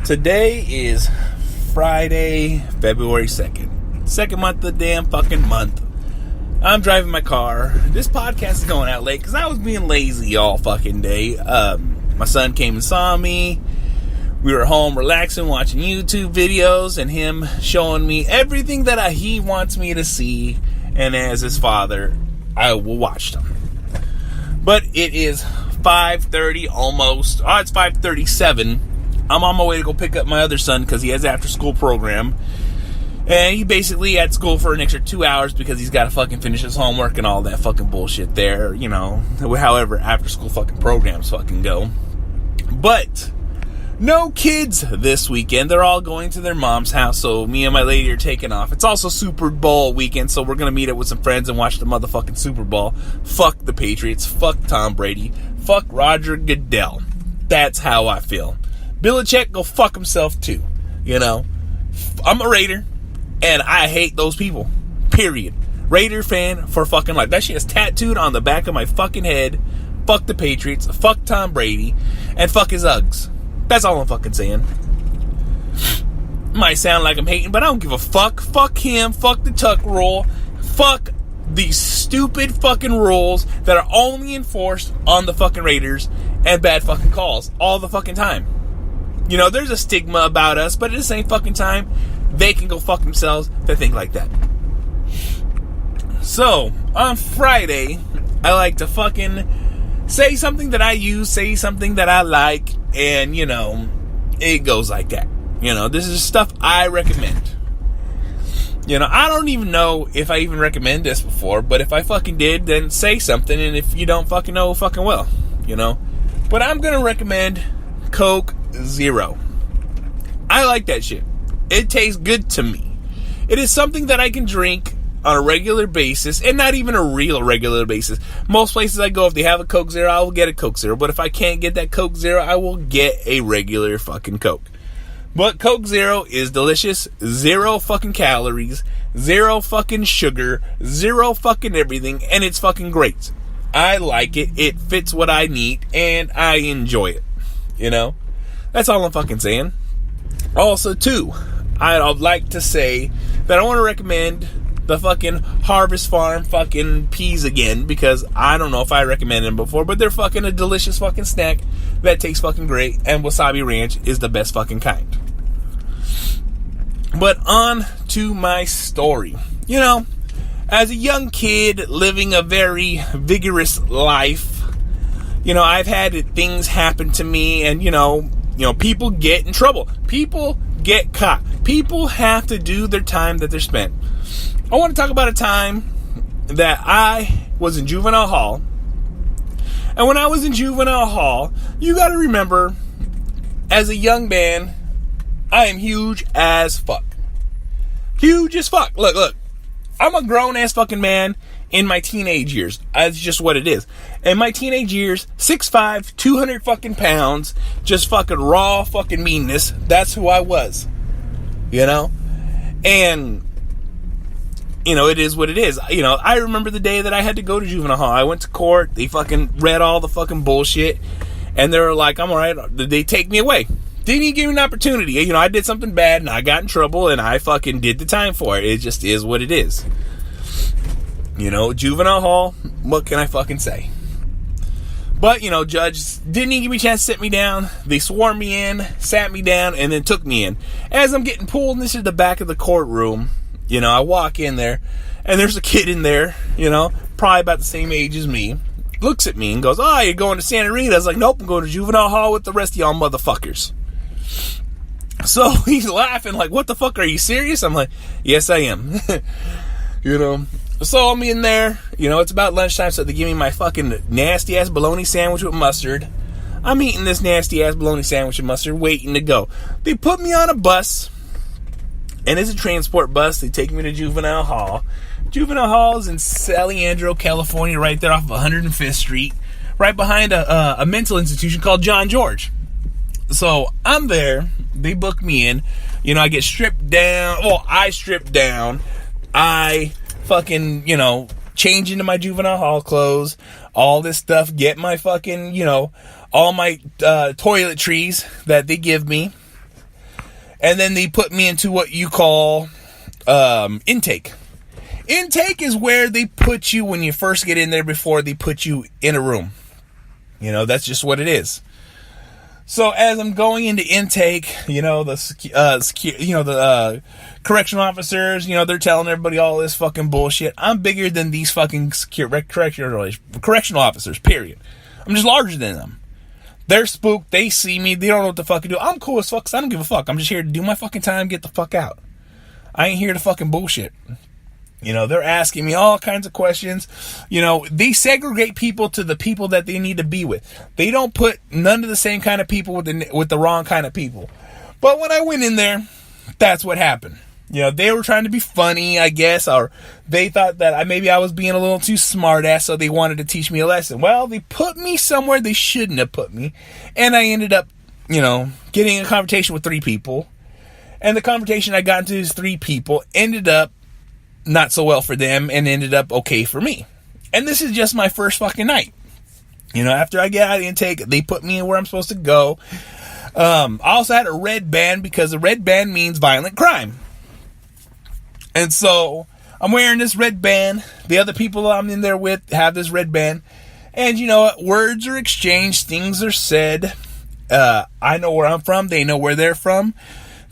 Today is Friday, February 2nd. Second month of the damn fucking month. I'm driving my car. This podcast is going out late because I was being lazy all fucking day. My son came and saw me. We were home relaxing, watching YouTube videos, and him showing me everything that he wants me to see. And as his father, I will watch them. But it is 5:30 almost. Oh, it's 5:37. I'm on my way to go pick up my other son because he has an after-school program. And he basically at school for an extra 2 hours because he's got to fucking finish his homework and all that fucking bullshit there, you know, however after-school fucking programs fucking go. But no kids this weekend. They're all going to their mom's house, so me and my lady are taking off. It's also Super Bowl weekend, so we're going to meet up with some friends and watch the motherfucking Super Bowl. Fuck the Patriots. Fuck Tom Brady. Fuck Roger Goodell. That's how I feel. Belichick, go fuck himself too. You know, I'm a Raider, and I hate those people. Period. Raider fan for fucking life. That shit is tattooed on the back of my fucking head. Fuck the Patriots. Fuck Tom Brady. And fuck his Uggs. That's all I'm fucking saying. Might sound like I'm hating, but I don't give a fuck. Fuck him. Fuck the Tuck rule. Fuck these stupid fucking rules that are only enforced on the fucking Raiders and bad fucking calls all the fucking time. You know, there's a stigma about us, but at the same fucking time, they can go fuck themselves that think like that. So, on Friday, I like to fucking say something that I use, say something that I like, and, you know, it goes like that. You know, this is stuff I recommend. You know, I don't even know if I even recommend this before, but if I fucking did, then say something, and if you don't fucking know, fucking well, you know. But I'm gonna recommend Coke Zero. I like that shit. It tastes good to me. It is something that I can drink on a regular basis, and not even a real regular basis. Most places I go, if they have a Coke Zero, I will get a Coke Zero. But if I can't get that Coke Zero, I will get a regular fucking Coke. But Coke Zero is delicious. 0 fucking calories. 0 fucking sugar. 0 fucking everything. And it's fucking great. I like it. It fits what I need. And I enjoy it. You know? That's all I'm fucking saying. Also, too, I'd like to say that I want to recommend the fucking Harvest Farm fucking peas again, because I don't know if I recommended them before, but they're fucking a delicious fucking snack that tastes fucking great, and Wasabi Ranch is the best fucking kind. But on to my story. You know, as a young kid living a very vigorous life, you know, I've had things happen to me, and you know, people get in trouble. People get caught. People have to do their time that they're spent. I want to talk about a time that I was in juvenile hall. And when I was in juvenile hall, you got to remember, as a young man, I am huge as fuck. Huge as fuck. Look. I'm a grown-ass fucking man in my teenage years. That's just what it is. In my teenage years, 6'5", 200 fucking pounds, just fucking raw fucking meanness. That's who I was. You know? And, you know, it is what it is. You know, I remember the day that I had to go to juvenile hall. I went to court. They fucking read all the fucking bullshit. And they were like, I'm alright. They take me away. Didn't even give me an opportunity. You know, I did something bad and I got in trouble and I fucking did the time for it. It just is what it is. You know, juvenile hall, what can I fucking say? But, you know, judge didn't even give me a chance to sit me down. They swore me in, sat me down, and then took me in. As I'm getting pulled, and this is the back of the courtroom, you know, I walk in there, and there's a kid in there, you know, probably about the same age as me, looks at me and goes, oh, you're going to Santa Rita? I was like, nope, I'm going to juvenile hall with the rest of y'all motherfuckers. So he's laughing like, what the fuck, are you serious? I'm like, yes, I am. You know, so I'm in there, you know, it's about lunchtime, so they give me my fucking nasty-ass bologna sandwich with mustard. I'm eating this nasty-ass bologna sandwich with mustard, waiting to go. They put me on a bus, and it's a transport bus. They take me to juvenile hall. Juvenile hall is in San Leandro, California, right there off of 105th Street, right behind a mental institution called John George. So I'm there. They book me in. You know, I get stripped down. Well, I strip down. I fucking, you know, change into my juvenile hall clothes. All this stuff. Get my fucking, you know, all my toiletries that they give me. And then they put me into what you call intake. Intake is where they put you when you first get in there before they put you in a room. You know, that's just what it is. So as I'm going into intake, you know, the correctional officers, you know, they're telling everybody all this fucking bullshit. I'm bigger than these fucking correctional officers, period. I'm just larger than them. They're spooked. They see me. They don't know what the fuck to do. I'm cool as fuck because I don't give a fuck. I'm just here to do my fucking time, get the fuck out. I ain't here to fucking bullshit. You know, they're asking me all kinds of questions. You know, they segregate people to the people that they need to be with. They don't put none of the same kind of people with the wrong kind of people. But when I went in there, that's what happened. You know, they were trying to be funny, I guess, or they thought that maybe I was being a little too smart ass, so they wanted to teach me a lesson. Well, they put me somewhere they shouldn't have put me, and I ended up, you know, getting a confrontation with 3 people. And the confrontation I got into these 3 people ended up not so well for them and ended up okay for me. And this is just my first fucking night. You know, after I get out of the intake, they put me in where I'm supposed to go. I also had a red band because a red band means violent crime. And so I'm wearing this red band. The other people I'm in there with have this red band. And you know what? Words are exchanged. Things are said. I know where I'm from. They know where they're from.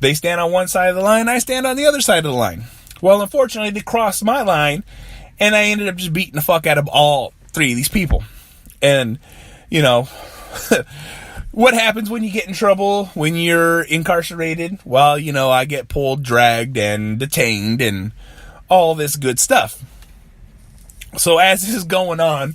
They stand on one side of the line. I stand on the other side of the line. Well, unfortunately, they crossed my line, and I ended up just beating the fuck out of all 3 of these people. And, you know, what happens when you get in trouble when you're incarcerated? Well, you know, I get pulled, dragged, and detained, and all this good stuff. So as this is going on,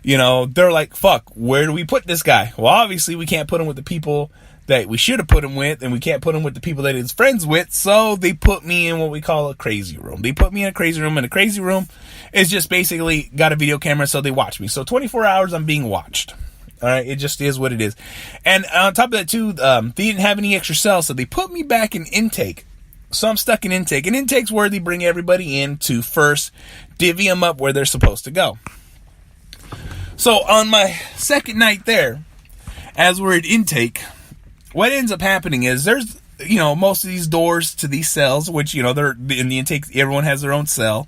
you know, they're like, fuck, where do we put this guy? Well, obviously, we can't put him with the people that we should have put him with, and we can't put him with the people that he's friends with, so they put me in what we call a crazy room. They put me in a crazy room, and a crazy room is just basically got a video camera, so they watch me. So 24 hours, I'm being watched. All right, it just is what it is. And on top of that, too, they didn't have any extra cells, so they put me back in intake. So I'm stuck in intake, and intake's where they bring everybody in to first divvy them up where they're supposed to go. So on my second night there, as we're at intake, what ends up happening is there's, you know, most of these doors to these cells, which, you know, they're in the intake, everyone has their own cell,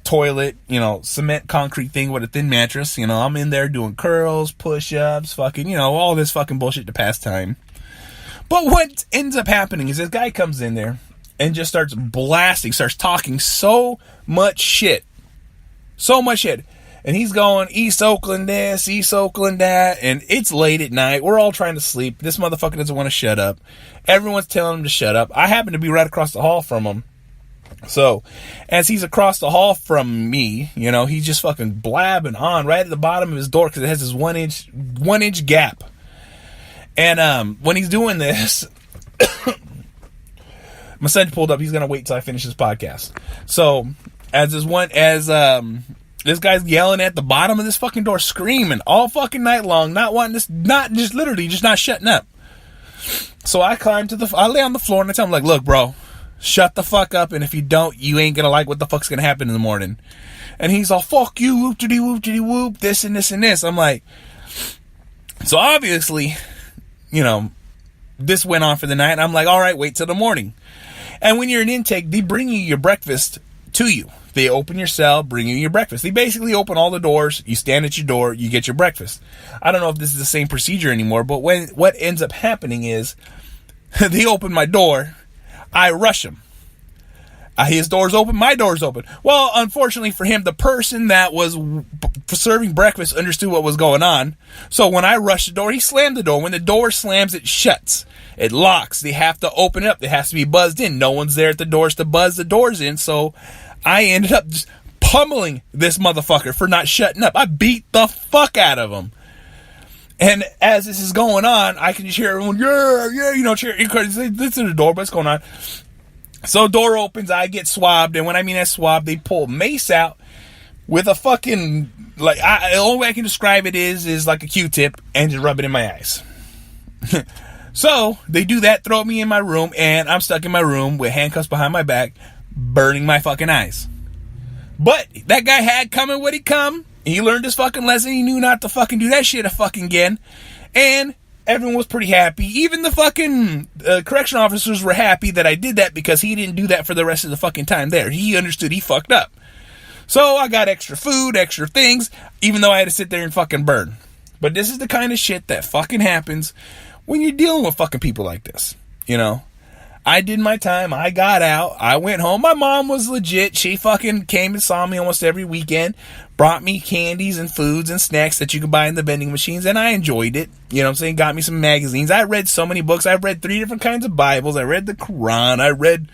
toilet, you know, cement concrete thing with a thin mattress. You know, I'm in there doing curls, push-ups, fucking, you know, all this fucking bullshit to pass time. But what ends up happening is this guy comes in there and just starts blasting, starts talking so much shit. So much shit. And he's going, East Oakland this, East Oakland that, and it's late at night. We're all trying to sleep. This motherfucker doesn't want to shut up. Everyone's telling him to shut up. I happen to be right across the hall from him. So, as he's across the hall from me, you know, he's just fucking blabbing on right at the bottom of his door because it has this one inch gap. And when he's doing this, my son pulled up. He's gonna wait till I finish this podcast. So, this guy's yelling at the bottom of this fucking door, screaming all fucking night long, not wanting this, not just literally just not shutting up. So I lay on the floor and I tell him, like, look, bro, shut the fuck up, and if you don't, you ain't gonna like what the fuck's gonna happen in the morning. And he's all, fuck you, whoop-de-dee-whoop, this and this and this. I'm like, so obviously, you know, this went on for the night, and I'm like, all right, wait till the morning. And when you're in intake, they bring you your breakfast to you. They open your cell, bring you your breakfast. They basically open all the doors. You stand at your door, you get your breakfast. I don't know if this is the same procedure anymore, but what ends up happening is they open my door, I rush him. His door's open, my door's open. Well, unfortunately for him, the person that was serving breakfast understood what was going on. So when I rushed the door, he slammed the door. When the door slams, it shuts. It locks. They have to open it up. It has to be buzzed in. No one's there at the doors to buzz the doors in, so I ended up just pummeling this motherfucker for not shutting up. I beat the fuck out of him. And as this is going on, I can just hear everyone, yeah, you know, cheer. Listen to the door, what's going on? So door opens, I get swabbed, and when I mean that swab, they pull mace out with a fucking, like, the only way I can describe it is like a Q-tip, and just rub it in my eyes. So they do that, throw me in my room, and I'm stuck in my room with handcuffs behind my back, burning my fucking eyes. But that guy had coming what he come. He learned his fucking lesson. He knew not to fucking do that shit fucking again. And everyone was pretty happy. Even the fucking correction officers were happy that I did that because he didn't do that for the rest of the fucking time there. He understood he fucked up. So I got extra food, extra things, even though I had to sit there and fucking burn. But this is the kind of shit that fucking happens when you're dealing with fucking people like this, you know? I did my time. I got out. I went home. My mom was legit. She fucking came and saw me almost every weekend. Brought me candies and foods and snacks that you could buy in the vending machines. And I enjoyed it. You know what I'm saying? Got me some magazines. I read so many books. I read 3 different kinds of Bibles. I read the Quran. I read,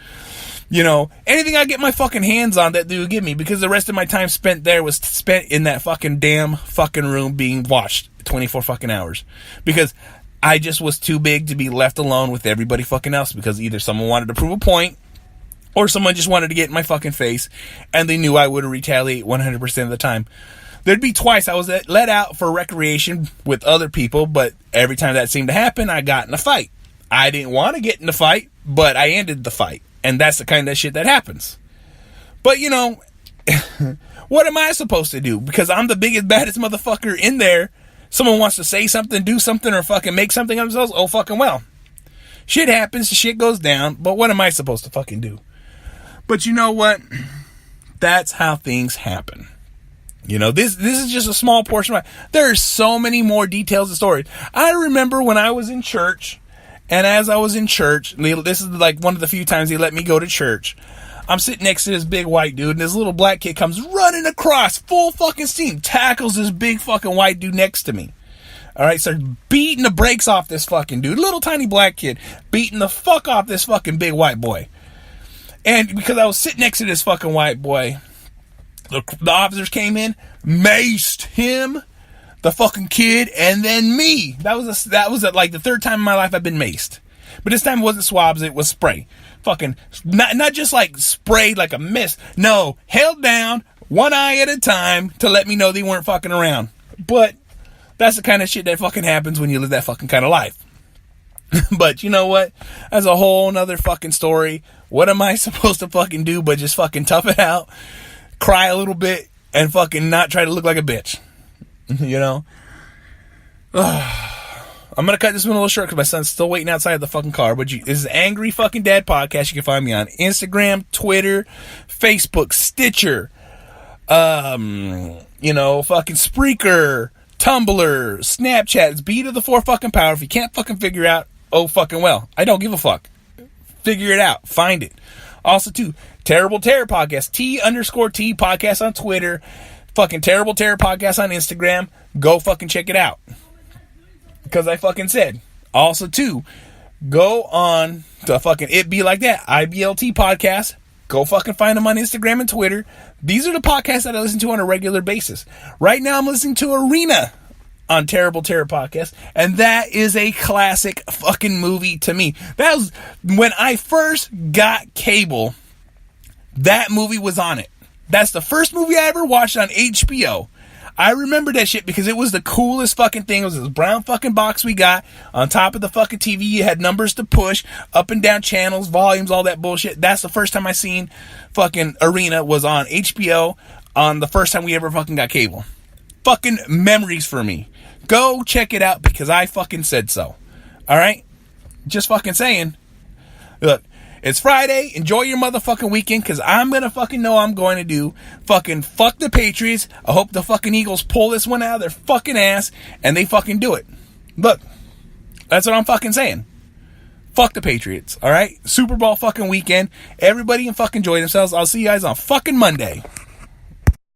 you know, anything I get my fucking hands on that they would give me. Because the rest of my time spent there was spent in that fucking damn fucking room being watched 24 fucking hours. Because I just was too big to be left alone with everybody fucking else, because either someone wanted to prove a point or someone just wanted to get in my fucking face, and they knew I would retaliate 100% of the time. There'd be twice I was let out for recreation with other people, but every time that seemed to happen, I got in a fight. I didn't want to get in a fight, but I ended the fight, and that's the kind of shit that happens. But, you know, what am I supposed to do? Because I'm the biggest, baddest motherfucker in there. Someone wants to say something, do something, or fucking make something of themselves. Oh, fucking well. Shit happens, shit goes down, but what am I supposed to fucking do? But you know what? That's how things happen. You know, this is just a small portion of there are so many more details and stories. I remember when I was in church, and as I was in church, this is like one of the few times they let me go to church. I'm sitting next to this big white dude, and this little black kid comes running across, full fucking steam, tackles this big fucking white dude next to me. Alright, starts beating the brakes off this fucking dude. Little tiny black kid, beating the fuck off this fucking big white boy. And because I was sitting next to this fucking white boy, the officers came in, maced him, the fucking kid, and then me. That was like the third time in my life I've been maced. But this time it wasn't swabs, it was spray. Fucking, not just like sprayed like a mist. No, held down, one eye at a time to let me know they weren't fucking around. But that's the kind of shit that fucking happens when you live that fucking kind of life. But you know what? That's a whole nother fucking story. What am I supposed to fucking do but just fucking tough it out, cry a little bit, and fucking not try to look like a bitch? You know? I'm going to cut this one a little short because my son's still waiting outside the fucking car. But this is Angry Fucking Dad Podcast. You can find me on Instagram, Twitter, Facebook, Stitcher, you know, fucking Spreaker, Tumblr, Snapchat. It's B to the 4 fucking power. If you can't fucking figure out, oh fucking well. I don't give a fuck. Figure it out. Find it. Also, too, Terrible Terror Podcast. T_T Podcast on Twitter. Fucking Terrible Terror Podcast on Instagram. Go fucking check it out. Because I fucking said. Also, too, go on to fucking It Be Like That, IBLT Podcast. Go fucking find them on Instagram and Twitter. These are the podcasts that I listen to on a regular basis. Right now, I'm listening to Arena on Terrible Terror Podcast. And that is a classic fucking movie to me. That was when I first got cable. That movie was on it. That's the first movie I ever watched on HBO. I remember that shit because it was the coolest fucking thing. It was this brown fucking box we got on top of the fucking TV. You had numbers to push, up and down channels, volumes, all that bullshit. That's the first time I seen fucking Arena was on HBO on the first time we ever fucking got cable. Fucking memories for me. Go check it out because I fucking said so. Alright? Just fucking saying. Look. It's Friday. Enjoy your motherfucking weekend because I'm going to fucking know I'm going to do fucking fuck the Patriots. I hope the fucking Eagles pull this one out of their fucking ass and they fucking do it. Look, that's what I'm fucking saying. Fuck the Patriots, all right? Super Bowl fucking weekend. Everybody can fucking enjoy themselves. I'll see you guys on fucking Monday.